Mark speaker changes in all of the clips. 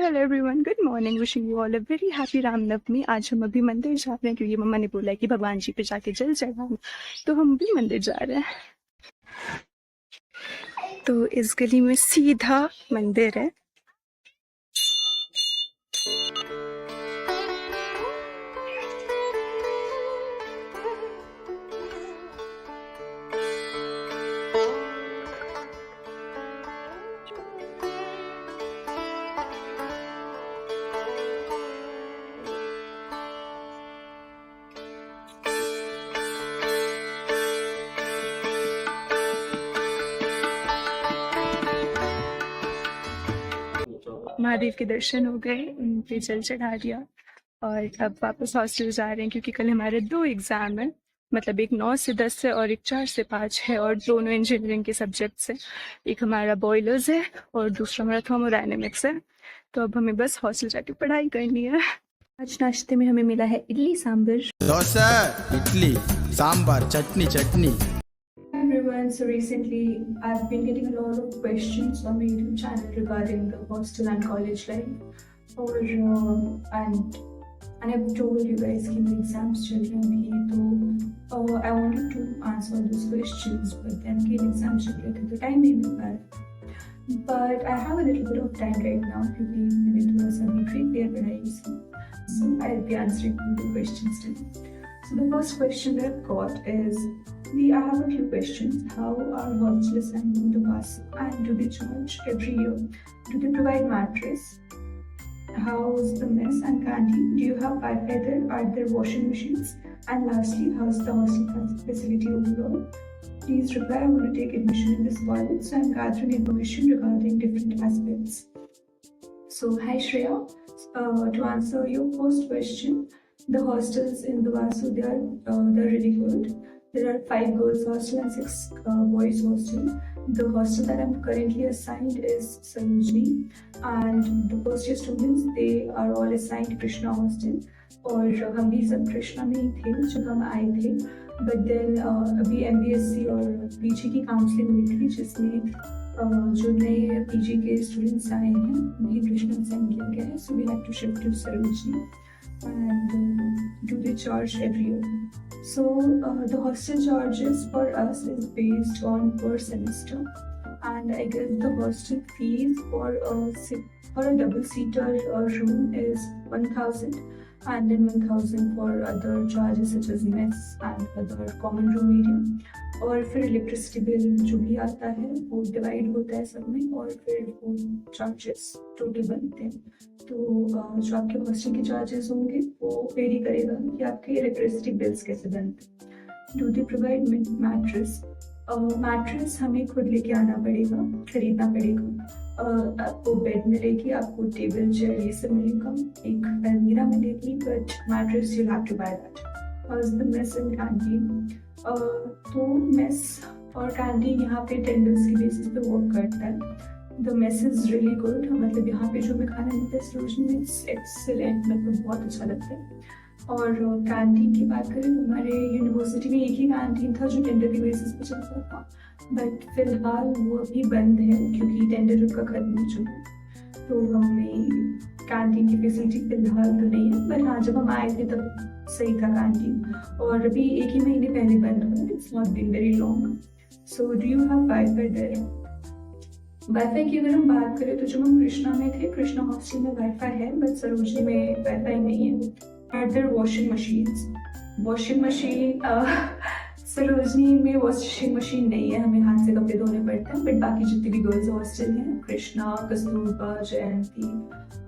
Speaker 1: Hello everyone, good morning. Wishing you all a very happy Ramnavami. आज हम अभी मंदिर जा रहे हैं क्योंकि मम्मा ने बोला है कि भगवान जी पे जाके जल चढ़ाना, तो हम भी मंदिर जा रहे हैं। तो इस गली में सीधा मंदिर है। महादेव के दर्शन हो गए, उन पे जल चढ़ा दिया और अब वापस हॉस्टल जा रहे हैं क्योंकि कल हमारे 2 एग्ज़ाम हैं। मतलब एक 9 से 10 है और एक 4 से 5 है और दोनों इंजीनियरिंग के सब्जेक्ट्स हैं। एक हमारा बॉयलर्स है और दूसरा हमारा थर्मोडायनेमिक्स है। तो अब हमें बस हॉस्टल जाके पढ़ाई करनी है। आज नाश्ते में हमें मिला है इडली सांभर,
Speaker 2: डोसा, इडली, सांभर, चटनी चटनी।
Speaker 1: Everyone, so recently I've been getting a lot of questions on my YouTube channel regarding the hostel and college life, and I've told you guys कि मेरे exams चल रहे हैं तो I wanted to answer all those questions, but then के exams चल रहे थे तो time नहीं मिल पा रहा। But I have a little bit of time right now क्योंकि मैंने थोड़ा सा break लिया पढ़ाई से, so I'll be answering the questions today. So the first question that I've got is, I have a few questions. How are hostel assigned to the bus and do they charge every year? Do they provide mattress? How's the mess and canteen? Do you have Wi-Fi there? Are there washing machines? And lastly, how's the hostel facility overall? Please reply. I want to take admission in this college, so I'm gathering information regarding different aspects. So hi Shreya, to answer your first question, the hostels in the Vasu, they're really good. There are 5 girls hostel and 6 boys hostel. The hostel that I'm currently assigned is Sarojini, and the first year students, they are all assigned Krishna hostel. और हम भी सब कृष्णा में ही थे जब हम आए थे, but then अभी MBSC और PG की काउंसलिंग हुई थी जिसमें जो नए PG के स्टूडेंट्स आए हैं उन्हें कृष्णा असाइन किया गया है, so we had to shift to Sarojini. And do they charge every year? So the hostel charges for us is based on per semester, and I guess the hostel fees for a double-seater room is 1,000, and then 1,000 for other charges such as mess and other common room area. और फिर electricity bill जो भी आता है वो divide होता है सब में और फिर वो चार्जेस टोटल बनते हैं। तो जो आपके हॉस्टल के चार्जेस होंगे वो वेरी करेगा कि आपके इलेक्ट्रिसिटी बिल्स कैसे बनते हैं। Do they provide mattress? Mattress हमें खुद लेके आना पड़ेगा, खरीदना पड़ेगा। आपको बेड मिलेगी, आपको टेबल चेयर ये सब मिलेगा, एक अलमीरा मिलेगी, but mattress you have to buy that. How's the mess and canteen? तो मेस और कैंटीन यहाँ पे टेंडर्स की बेसिस पे वर्क करता है। The mess is really good, मतलब यहाँ पे जो हमें खाना मिलता है सरोजनी में एक्सेलेंट, मतलब बहुत अच्छा लगता है। और कैंटीन की बात करें तो हमारे यूनिवर्सिटी में एक ही कैंटीन था जो टेंडर की बेसिस पे चलता था, बट फिलहाल वो अभी बंद है क्योंकि टेंडर उनका खत्म हो चुका है। तो हमें कैंटीन की फैसिलिटी फिलहाल तो नहीं है, बट हाँ जब हम आए थे तब सही था कैंटीन, और अभी एक ही महीने पहले बंद हुआ। It's not been very long. So do you have wifi there? Wifi की अगर हम बात करें तो जब हम कृष्णा में थे, कृष्णा हॉस्टल में वाईफाई है, बट सरोजनी में वाईफाई नहीं है। Are there washing machines? Washing machine Sarojini में वॉशिंग मशीन नहीं है, हमें हाथ से कपड़े धोने पड़ते हैं, बट बाकी जितने भी गर्ल्स हॉस्टल हैं, कृष्णा, कस्तूरबा, जयंती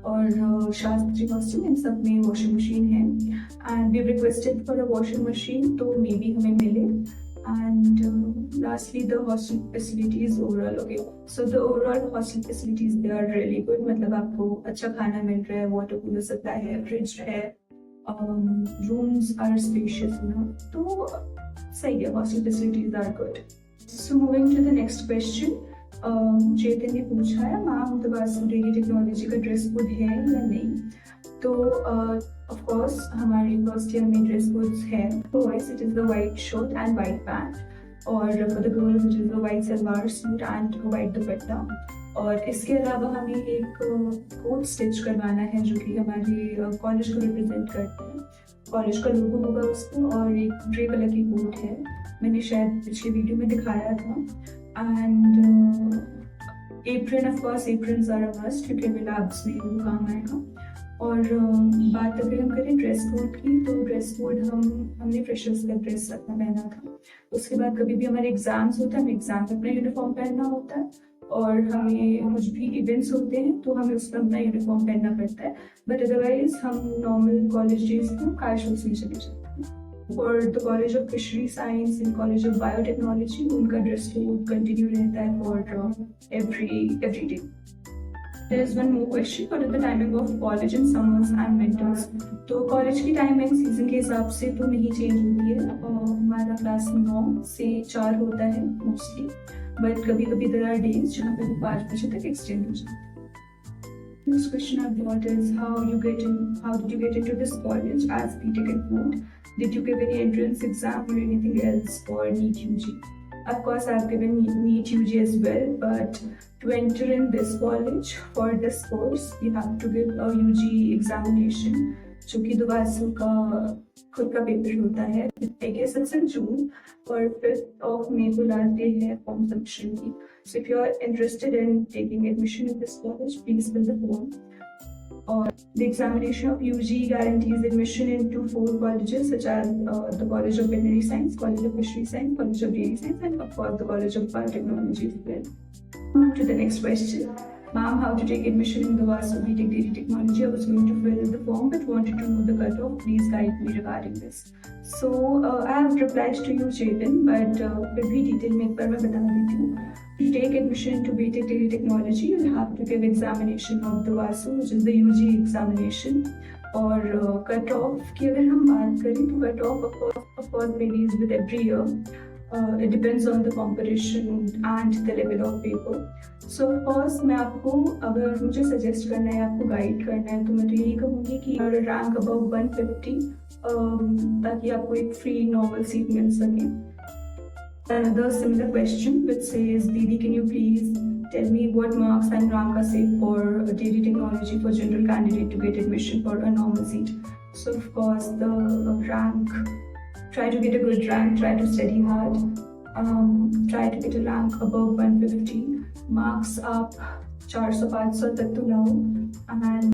Speaker 1: और शास्त्री हॉस्टल, इन सब में वॉशिंग मशीन है। And we requested for a washing machine, तो मे बी हमें मिले। And lastly the hostel facilities overall, okay, so the overall hostel facilities they are really good, मतलब आपको अच्छा खाना मिल रहा है, वाटर कूलर सप्लाई है, फ्रिज है, रूम्स आर स्पेशियस ना, तो सही है, hostel facilities are good. So moving to the next question, Chetan ने पूछा है ma'am the Vasu dairy technology का ड्रेस कोड है या नहीं? तो ऑफ कोर्स हमारे फर्स्ट ईयर में ड्रेस कोड्स है। Boys it is the white shirt and white pant, और for the girls it is the white salwar suit and white dupatta. और इसके अलावा हमें एक कोट स्टिच करवाना है जो कि हमारे कॉलेज को रिप्रेजेंट करते हैं। कॉलेज का लोगो होगा उसमें और एक ग्रे कलर की कोट है, मैंने शायद पिछले वीडियो में दिखाया था। And apron, of course aprons are a must क्योंकि हमें लैब्स में वो काम आएगा। और बात अगर हम करें ड्रेस कोड की, तो ड्रेस कोड हमने फ्रेशर्स का ड्रेस अपना पहना था। उसके बाद कभी भी हमारे एग्जाम्स होते हैं, हमें एग्जाम में अपना यूनिफॉर्म पहनना होता है, और हमें कुछ भी इवेंट्स होते हैं तो हमें उसमें अपना यूनिफॉर्म पहनना पड़ता है। बट अदरवाइज हम नॉर्मल कॉलेज डेज में कैजुअल्स में चले जाते हैं। और the college of fishery science and college of biotechnology, उनका ड्रेस कोड कंटिन्यू रहता है for every day. There is one more question, what is the timing of college in summers and winters? तो college की timing season के हिसाब से तो नहीं चेंज होती है। हमारा क्लास 9 से 4 होता है मोस्टली, बट कभी कभी देयर आर डेज जहाँ पे वो 5 बजे तक एक्सटेंड हो जाता है। Next question I've got is how did you get into this college as BTech in food? Did you give any entrance exam or anything else for NEET UG? Of course, I've given NEET UG as well, but to enter in this college for this course, you have to give a UG examination, जो कि दोबारा का खुद का paper होता है। I guess it's in June और 5th of May को last day है form submission की। So if you are interested in taking admission in this college, please fill the form. Or the examination of UG guarantees admission into 4 colleges such as the College of Veterinary Science, College of Fishery Science, College of Dairy Science, and of course the College of Biotechnology as well. To the next question. Ma'am, how to take admission in the Vasu BTech Dairy Technology? I was going to fill the form but wanted to know the cutoff. Please guide me regarding this. So I have replied to you, Chetan, but फिर भी detail में एक बार मैं बता देती हूँ। To take admission into BTech Dairy Technology, you have to give examination of the VASU, which is the UG examination. और cut off की अगर हम बात करें तो cut off of course varies with every year. It depends on the competition and the level of paper. So of course मैं आपको, अगर मुझे सजेस्ट करना है, आपको गाइड करना है, तो मैं तो यही कहूँगी कि रैंक अबव 150 ताकि आपको एक फ्री नॉर्मल सीट मिल सके। Another similar question which says, Didi, can you please tell me what marks and rank are safe for dairy technology for general candidate to get admission for a normal seat? So of course the rank, try to get a good rank, try to study hard, try to get a rank above 150, marks up 400-500 तक तो लाओ, and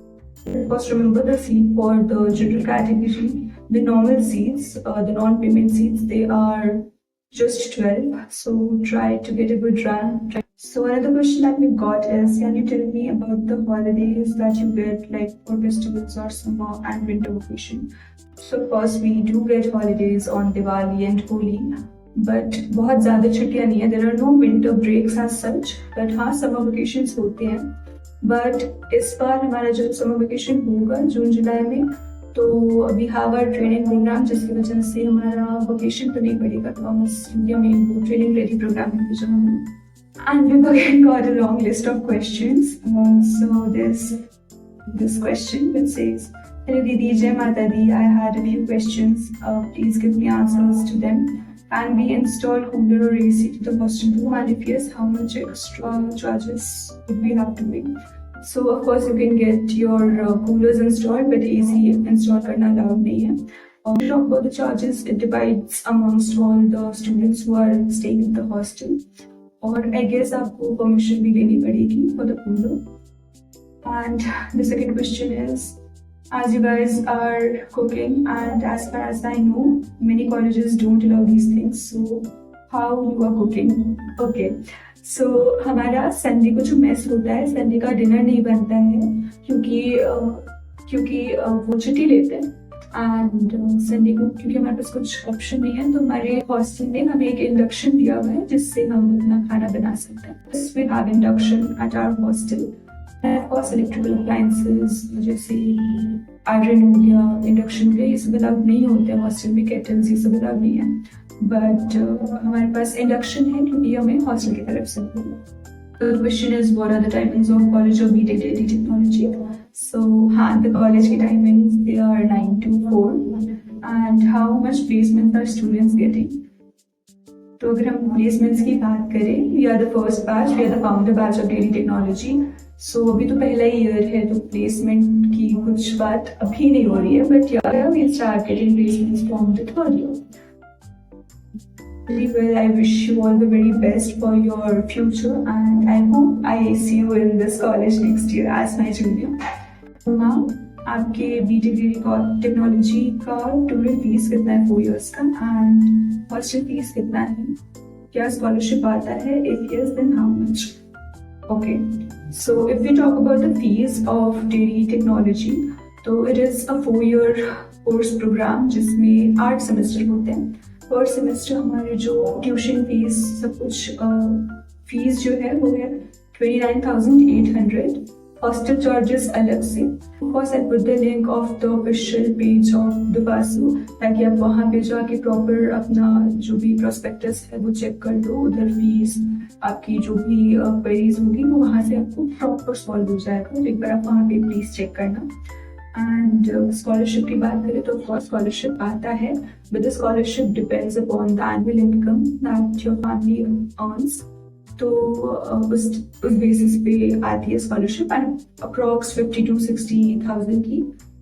Speaker 1: of course remember the seat for the general category, the normal seats, the non-payment seats, they are just 12, so try to get a good rank. So another question that we've got is, can you tell me about the holidays that you get, like for festivals or summer and winter vacation? So of course we do get holidays on Diwali and Holi, but बहुत ज़्यादा छुट्टियाँ नहीं है। There are no winter breaks as such, but हाँ summer vacations होते हैं। But इस बार हमारा जब summer vacation होगा जून जुलाई में, तो अभी हमारा ट्रेनिंग प्रोग्राम जिसकी वजह से हमारा वेकेशन तो नहीं पड़ेगा, तो हम इंडिया में ट्रेनिंग रेडी प्रोग्राम में भेजा हमने। And we've again got a long list of questions. So this question which says, Hello Didi, Jai Mata Di, I had a few questions. Please give me answers to them. Can we install cooler or AC to the hostel room? And if yes, how much extra charges would we have to pay? So of course you can get your coolers installed, but AC install करना allowed नहीं है. Talk about the charges, it divides amongst all the students who are staying in the hostel. और I guess आपको permission भी लेनी पड़ेगी for the cooler. And the second question is, as you guys are cooking, and as far as I know, many colleges don't allow these things. So how you are cooking? Okay. So हमारा Sunday को जो mess होता है, Sunday का dinner नहीं बनता है क्योंकि वो छुट्टी लेते हैं। एंड संडे को क्योंकि हमारे पास कुछ ऑप्शन नहीं है, तो हमारे हॉस्टल ने हमें एक इंडक्शन दिया हुआ है जिससे हम अपना खाना बना सकते हैं। We have induction at our hostel. Of course electrical appliances जैसे आयरन हो गया, इंडक्शन हो गया, ये सब अलाउड नहीं होते हैं हॉस्टल में, केटल्स ये सब अलाउड नहीं है। बट हमारे पास इंडक्शन है क्योंकि हमें हॉस्टल की तरफ से। The question is, what are the timings of College of BTech Dairy Technology? So हाँ, the college की timings they are 9 to 4. And how much placement are students getting? तो अगर हम प्लेसमेंट्स की बात करें, we are the first batch, we are the founder batch of dairy technology. So अभी तो पहला ही ईयर है, तो प्लेसमेंट की कुछ बात अभी नहीं हो रही है, बट यार we start getting placements from the third year. Well, I wish you all the very best for your future, and I hope I see you in this college next year as my junior. Now, आपके BTech dairy technology का total fees कितना है 4 years का, and hostel fees कितना है, क्या scholarship आता है, if yes then how much? Okay, so if we talk about the fees of dairy technology, तो it is a 4-year course program जिसमें 8 सेमेस्टर होते हैं। पर सेमेस्टर हमारे जो ट्यूशन फीस सब कुछ फीस जो है वो है 29,800। हॉस्टल चार्जेस अलग से। Of course I put the link of the official page of DUVASU, ताकि आप वहाँ पे जाके प्रॉपर अपना जो भी प्रोस्पेक्टस है वो चेक कर लो। उधर फीस आपकी जो भी क्वेरीज होगी वो वहाँ से आपको प्रॉपर सॉल्व हो जाएगा, तो एक बार आप वहाँ पे प्लीज चेक करना। एंड स्कॉलरशिप की बात करें तो ऑफकोर्स स्कॉलरशिप आता है, but the scholarship depends upon the annual income that your family earns. तो उस बेसिस पे आती है स्कॉलरशिप, एंड अप्रॉक्स 50 to 60,000 की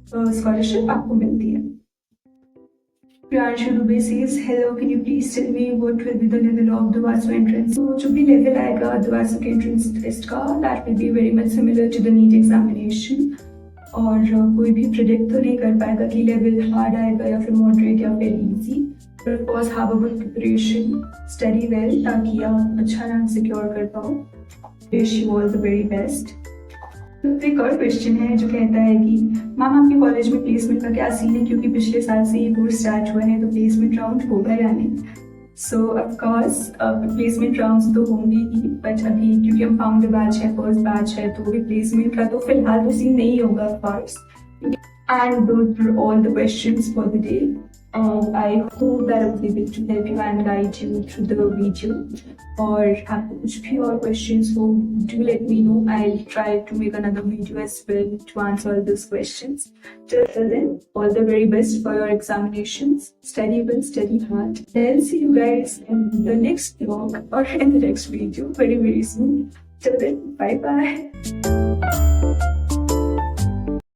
Speaker 1: स्कॉलरशिप आपको मिलती है। Priyanshu Dubey says, hello, can you please tell me what will be the level of the DUVASU entrance? So जो भी level आएगा DUVASU के entrance test का, that will be very much similar to the NEET examination। और कोई भी predict तो नहीं कर पाएगा कि लेवल हार्ड आएगा या फिर मॉडरेट या फिर easy. Of course, have a good preparation, study well, ताकि आप अच्छा रैंक सिक्योर कर पाओ। Wish you all the very best। एक और क्वेश्चन है जो कहता है कि मैम आपके कॉलेज में प्लेसमेंट का क्या सीन है, क्योंकि पिछले साल से ये कोर्स स्टार्ट हुआ है, तो प्लेसमेंट राउंड होगा या नहीं? सो ऑफकोर्स प्लेसमेंट राउंड्स तो होंगे ही, बट अभी क्योंकि हम फाउंडर बैच है, फर्स्ट बैच है, तो अभी प्लेसमेंट का तो फिलहाल तो सीन नहीं होगा of course. And those were all the questions for the day. I hope that I was able to help you and guide you through the video. और आपको कुछ भी और questions हो, do let me know. I'll try to make another video as well to answer all those questions. Till then, all the very best for your examinations. Study well, study hard. I'll see you guys in the next vlog or in the next video very soon. Till then, bye bye.